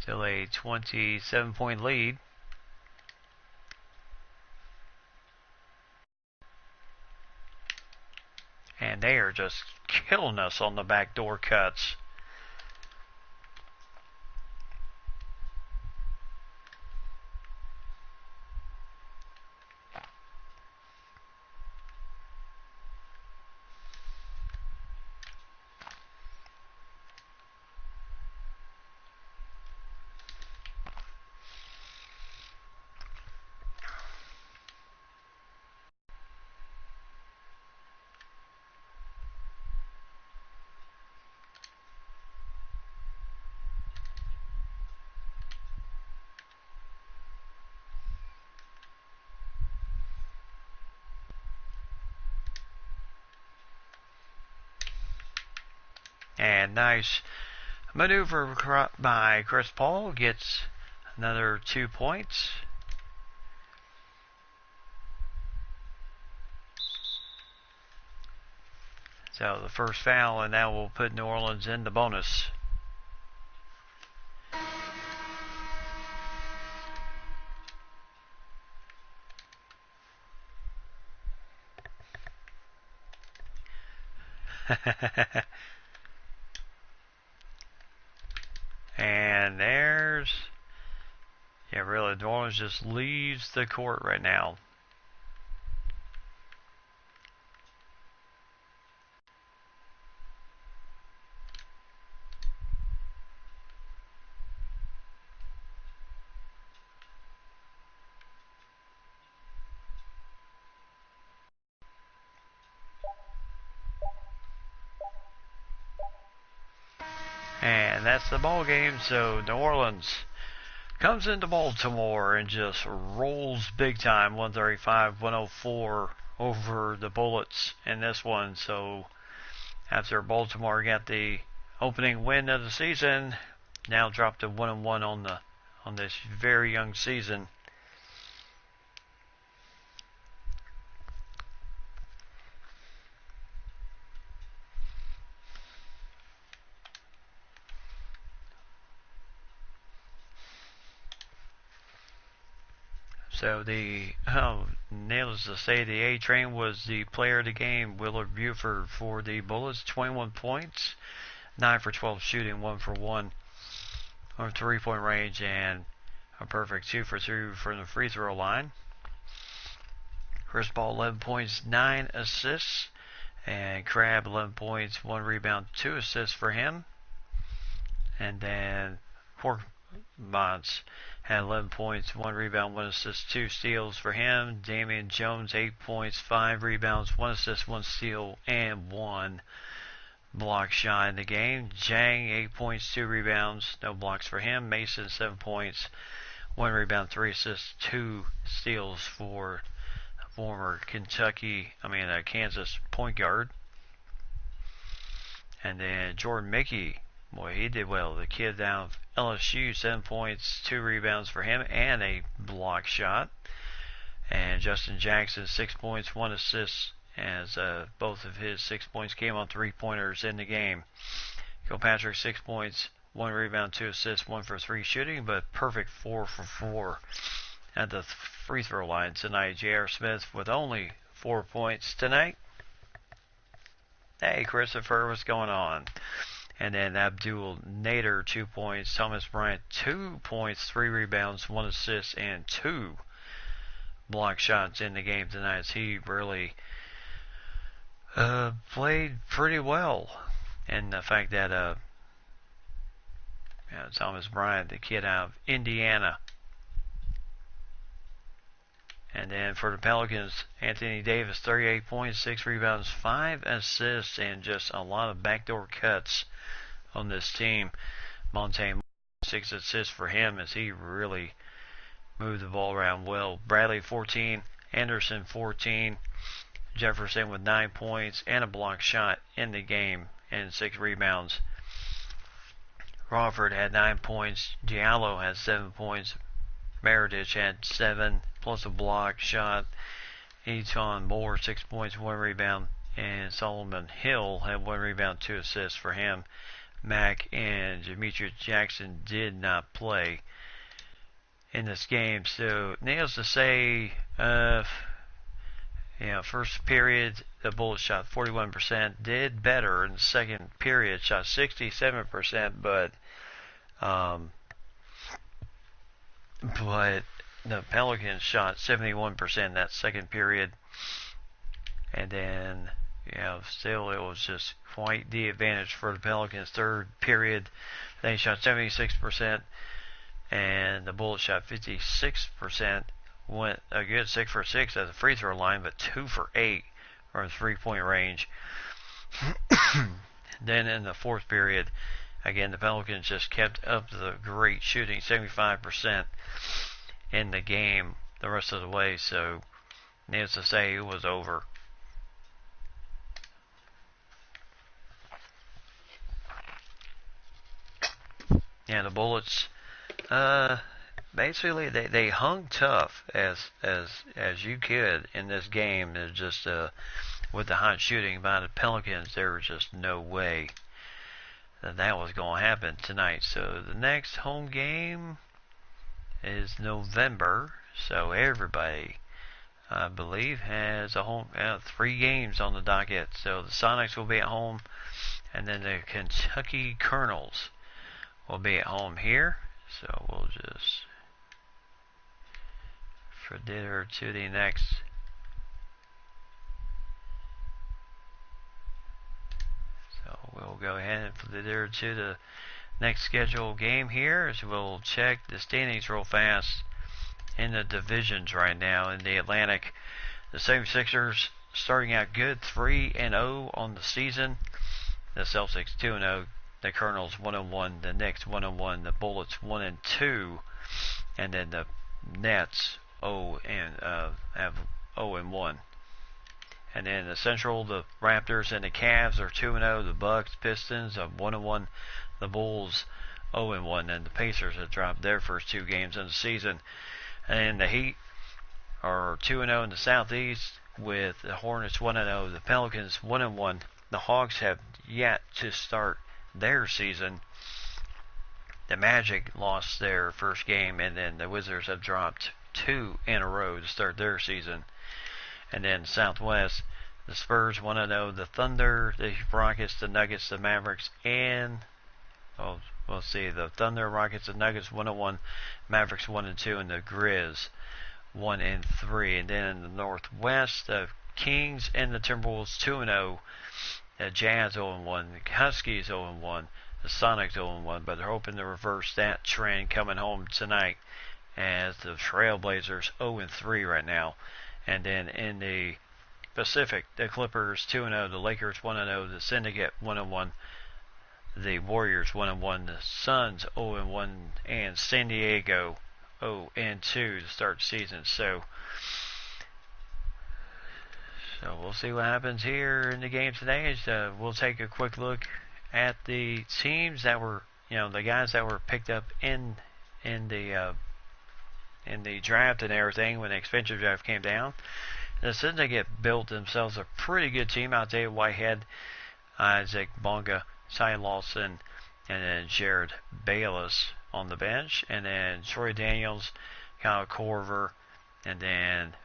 27-point lead. and they are just killing us on the backdoor cuts. And nice maneuver by Chris Paul, gets another 2 points. So the first foul, and that will put New Orleans in the bonus. And there's, yeah, really, New Orleans just leaves the court right now. And that's the ball game. So New Orleans comes into Baltimore and just rolls big time, 135-104 over the Bullets in this one. So after Baltimore got the opening win of the season, now dropped to 1-1 on this very young season. So needless to say, the A Train was the player of the game. Willard Buford for the Bullets, 21 points, 9 for 12 shooting, 1 for 1 on 3-point range, and a perfect 2 for 2 from the free throw line. Chris Paul, 11 points, 9 assists, and Crabbe, 11 points, 1 rebound, 2 assists for him. And then Porkmont had 11 points, 1 rebound, 1 assist, 2 steals for him. Damian Jones, 8 points, 5 rebounds, 1 assist, 1 steal, and 1 block shot in the game. Jang, 8 points, 2 rebounds, no blocks for him. Mason, 7 points, 1 rebound, 3 assists, 2 steals for former Kansas point guard. And then Jordan Mickey, boy, he did well. The kid down of LSU, 7 points, 2 rebounds for him, and a block shot. And Justin Jackson, 6 points, 1 assist, as both of his 6 points came on 3-pointers in the game. Kilpatrick, 6 points, 1 rebound, 2 assists, 1 for 3 shooting, but perfect 4 for 4 at the free throw line tonight. J.R. Smith with only 4 points tonight. Hey, Christopher, what's going on? And then Abdul Nader, 2 points. Thomas Bryant, 2 points, 3 rebounds, 1 assist, and 2 block shots in the game tonight. He really played pretty well. And the fact that Thomas Bryant, the kid out of Indiana. And then for the Pelicans, Anthony Davis, 38 points, 6 rebounds, 5 assists, and just a lot of backdoor cuts on this team. Montaigne, 6 assists for him as he really moved the ball around well. Bradley, 14. Anderson, 14. Jefferson with 9 points and a block shot in the game and 6 rebounds. Crawford had 9 points. Diallo had 7 points. Meredith had 7 plus a block shot. Eton Moore, 6 points, 1 rebound. And Solomon Hill had 1 rebound, 2 assists for him. Mack and Demetrius Jackson did not play in this game. So, needless to say, First period, the Bullets shot 41%, did better in the second period, shot 67%, but the Pelicans shot 71% that second period, and then still it was just quite the advantage for the Pelicans. Third period, they shot 76%, and the Bullets shot 56%. Went a good 6 for 6 at the free throw line, but 2 for 8 from 3-point range. Then in the fourth period, again, the Pelicans just kept up the great shooting, 75% in the game the rest of the way. So, needless to say, it was over. Yeah, the Bullets, basically they hung tough as you could in this game. It's just with the hot shooting by the Pelicans, there was just no way that was going to happen tonight. So the next home game is November. So everybody, I believe, has a home 3 games on the docket. So the Sonics will be at home, and then the Kentucky Colonels will be at home here. So we'll just flitter to the next. So we'll go ahead and flitter to the next scheduled game here, as we'll check the standings real fast in the divisions right now. In the Atlantic, the 76ers starting out good, 3-0 on the season. The Celtics 2-0. The Colonels 1-1, the Knicks 1-1, the Bullets 1-2, and then the Nets have 0-1. And then the Central, the Raptors and the Cavs are 2-0. The Bucks, Pistons are 1-1. The Bulls 0-1, and the Pacers have dropped their first 2 games in the season. And the Heat are 2-0 in the Southeast, with the Hornets 1-0. The Pelicans 1-1. The Hawks have yet to start their season. The Magic lost their first game, and then the Wizards have dropped 2 in a row to start their season. And then Southwest, the Spurs 1-0, the Thunder, the Rockets, the Nuggets, the Mavericks, and we'll see, the Thunder, Rockets, and Nuggets 1-1, Mavericks 1-2, and the Grizz 1-3. And then in the Northwest, the Kings and the Timberwolves 2-0. The Jazz 0-1, the Huskies 0-1, the Sonics 0-1, but they're hoping to reverse that trend coming home tonight, as the Trailblazers 0-3 right now. And then in the Pacific, the Clippers 2-0, the Lakers 1-0, the Syndicate 1-1, the Warriors 1-1, the Suns 0-1, and San Diego 0-2 to start the season. So we'll see what happens here in the game today. We'll take a quick look at the teams that were, the guys that were picked up in the draft and everything when the expansion draft came down. The Syndicate built themselves a pretty good team. Isaiah Whitehead, Isaac Bonga, Ty Lawson, and then Jared Bayless on the bench, and then Troy Daniels, Kyle Korver, and then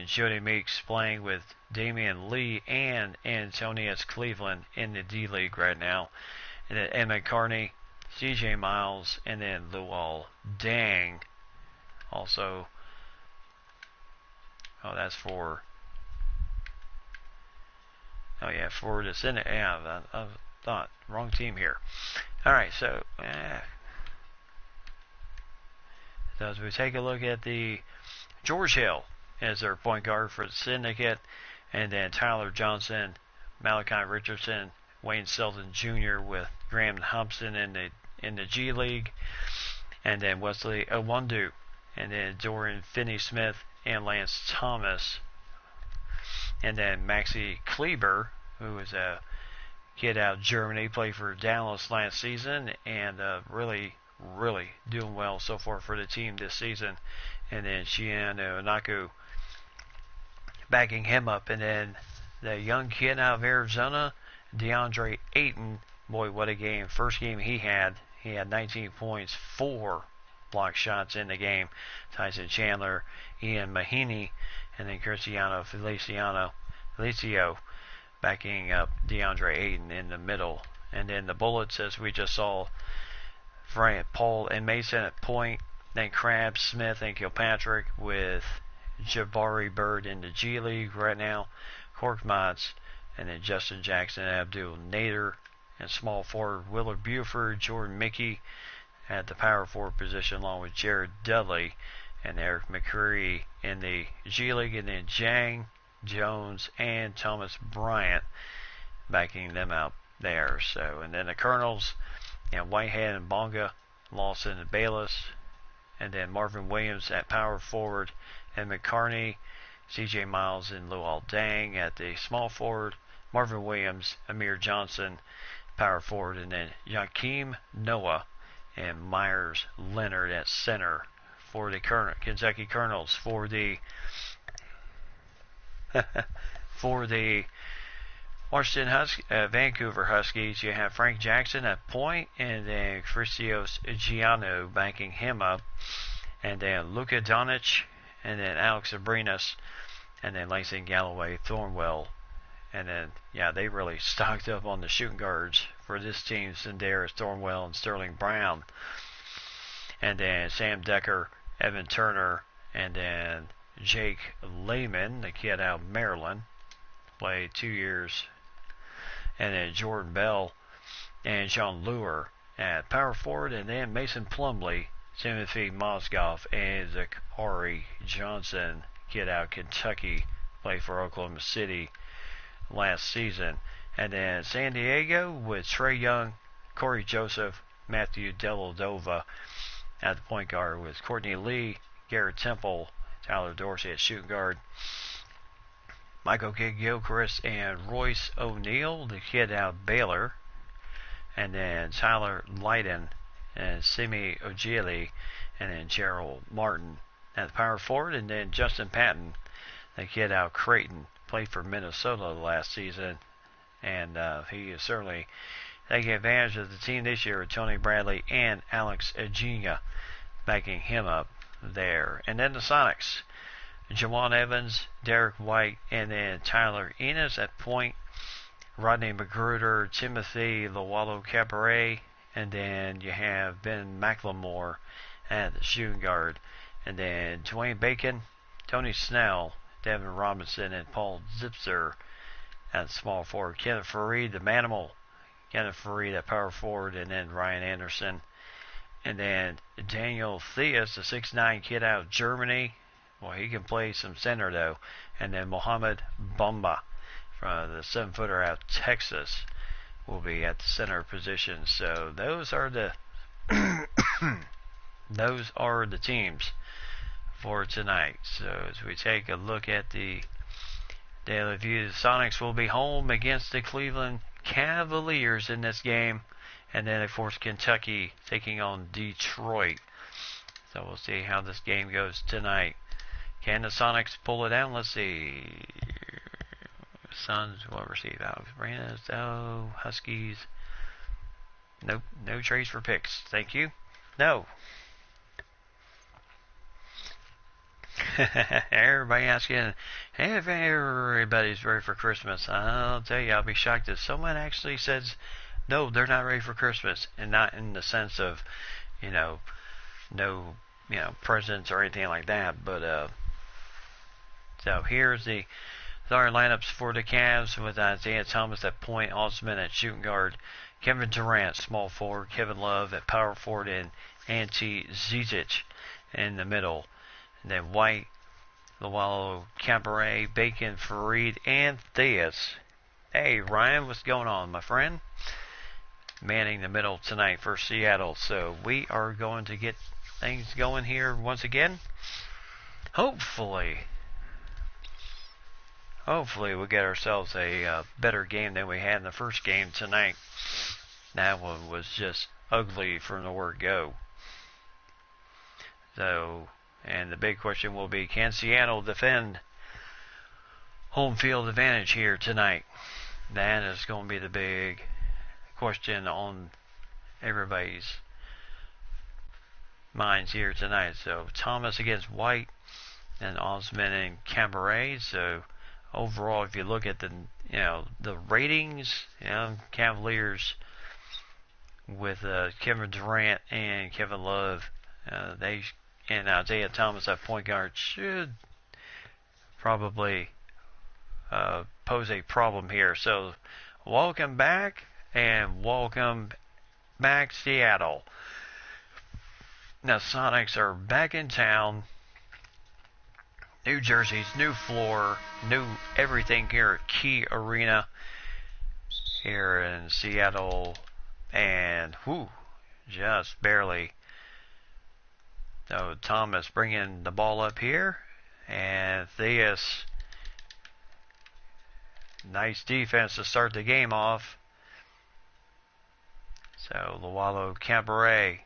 Jody Meeks playing with Damian Lee and Antonius Cleveland in the D-League right now. And then Emmett Carney, CJ Miles, and then Luol Deng. Also, that's for the Senate. Yeah, I thought, wrong team here. Alright, so as we take a look at the George Hill as their point guard for the Syndicate, and then Tyler Johnson, Malachi Richardson, Wayne Selden Jr. with Graham Hobson in the G League, and then Wesley Owandu, and then Dorian Finney-Smith and Lance Thomas, and then Maxi Kleber, who is a kid out of Germany, played for Dallas last season, and really doing well so far for the team this season. And then Shian Onaku backing him up. And then the young kid out of Arizona, DeAndre Ayton. Boy, what a game. First game he had 19 points, 4 block shots in the game. Tyson Chandler, Ian Mahaney, and then Cristiano Felicio backing up DeAndre Ayton in the middle. And then the Bullets, as we just saw, Paul and Mason at point. Then Krabs, Smith, and Kilpatrick with Jabari Bird in the G League right now. Korkmaz, and then Justin Jackson, Abdul Nader, and small forward Willard Buford, Jordan Mickey at the power forward position, along with Jared Dudley and Eric McCreary in the G League, and then Jang, Jones, and Thomas Bryant backing them out there. So, and then the Colonels, Whitehead and Bonga, Lawson and Bayless, and then Marvin Williams at power forward, and McCarney, C.J. Miles, and Luol Deng at the small forward, Marvin Williams, Amir Johnson, power forward, and then Joakim Noah and Myers Leonard at center for the Kentucky Colonels. For the Vancouver Huskies, you have Frank Jackson at point, and then Christos Giano backing him up, and then Luka Doncic, and then Alex Abrinas, and then Langston Galloway, Thornwell, and then, they really stocked up on the shooting guards for this team, Sindarius Thornwell and Sterling Brown, and then Sam Decker, Evan Turner, and then Jake Lehman, the kid out of Maryland, played 2 years, and then Jordan Bell and John Lure at power forward, and then Mason Plumlee, Timothy Mozgov, and Zachary Johnson, kid out of Kentucky, played for Oklahoma City last season. And then San Diego with Trey Young, Corey Joseph, Matthew Dellavedova at the point guard, with Courtney Lee, Garrett Temple, Tyler Dorsey at shooting guard, Michael Kidd-Gilchrist and Royce O'Neal, the kid out of Baylor, and then Tyler Lydon and Simi Ojili, and then Gerald Martin at the power forward, and then Justin Patton, the kid out of Creighton, played for Minnesota last season, and he is certainly taking advantage of the team this year with Tony Bradley and Alex Agina backing him up there. And then the Sonics, Jawan Evans, Derek White, and then Tyler Enos at point, Rodney Magruder, Timothy Lawalo Cabaret, and then you have Ben McLemore at the shooting guard, and then Dwayne Bacon, Tony Snell, Devin Robinson, and Paul Zipser at the small forward, Kenneth Fareed, the Manimal, Kenneth Fareed at power forward, and then Ryan Anderson, and then Daniel Theus, the 6'9" kid out of Germany. Well, he can play some center though. And then Mohamed Bamba, from the 7-footer out of Texas, will be at the center position. So those are the teams for tonight. So as we take a look at the Daily View, the Sonics will be home against the Cleveland Cavaliers in this game, and then of course Kentucky taking on Detroit. So we'll see how this game goes tonight. Can the Sonics pull it out? Let's see. Suns will receive Alex Abrinas. Oh, Huskies. Nope, no trades for picks. Thank you. No. Everybody asking, hey, if everybody's ready for Christmas. I'll tell you, I'll be shocked if someone actually says, no, they're not ready for Christmas. And not in the sense of, no, presents or anything like that. But, so here's the starting lineups for the Cavs, with Isaiah Thomas at point, Osman at shooting guard, Kevin Durant, small forward, Kevin Love at power forward, and Ante Zizic in the middle. And then White, Lawalo, Cabaret, Bacon, Fareed, and Theus. Hey, Ryan, what's going on, my friend? Manning the middle tonight for Seattle. So we are going to get things going here once again. Hopefully we'll get ourselves a better game than we had in the first game tonight. That one was just ugly from the word go. So, and the big question will be, can Seattle defend home field advantage here tonight? That is going to be the big question on everybody's minds here tonight. So Thomas against White, and Osmond and Cabaret. So overall, if you look at the ratings, Cavaliers with Kevin Durant and Kevin Love, they and Isaiah Thomas at point guard should probably pose a problem here. So welcome back, and welcome back Seattle. Now Sonics are back in town. New jerseys, new floor, new everything here at Key Arena here in Seattle, and just barely. So Thomas bringing the ball up here, and Theus, nice defense to start the game off. So Lualo Cabaret.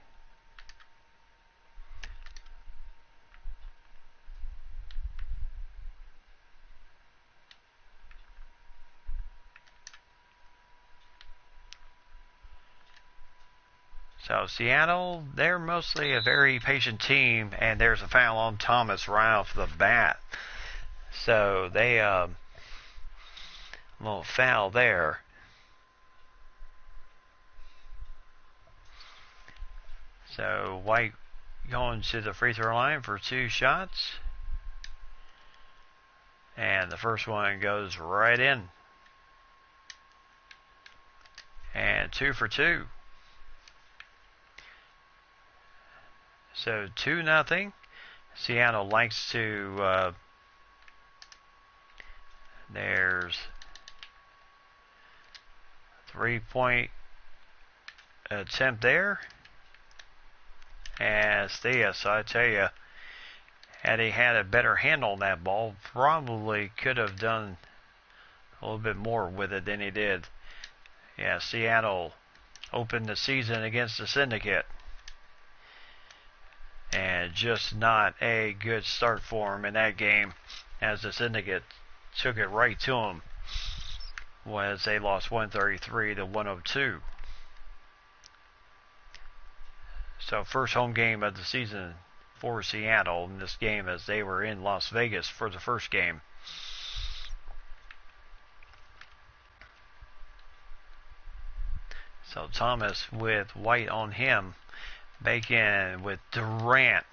So Seattle, they're mostly a very patient team, and there's a foul on Thomas right off the bat. So they a little foul there. So White going to the free throw line for 2 shots, and the first one goes right in, and 2 for 2. So 2-0. Seattle likes to. There's 3-point attempt there. And Theus, I tell you, had he had a better handle on that ball, probably could have done a little bit more with it than he did. Yeah, Seattle opened the season against the Syndicate, and just not a good start for him in that game, as the Syndicate took it right to him as they lost 133 to 102. So first home game of the season for Seattle in this game, as they were in Las Vegas for the first game. So Thomas with White on him. Bacon with Durant.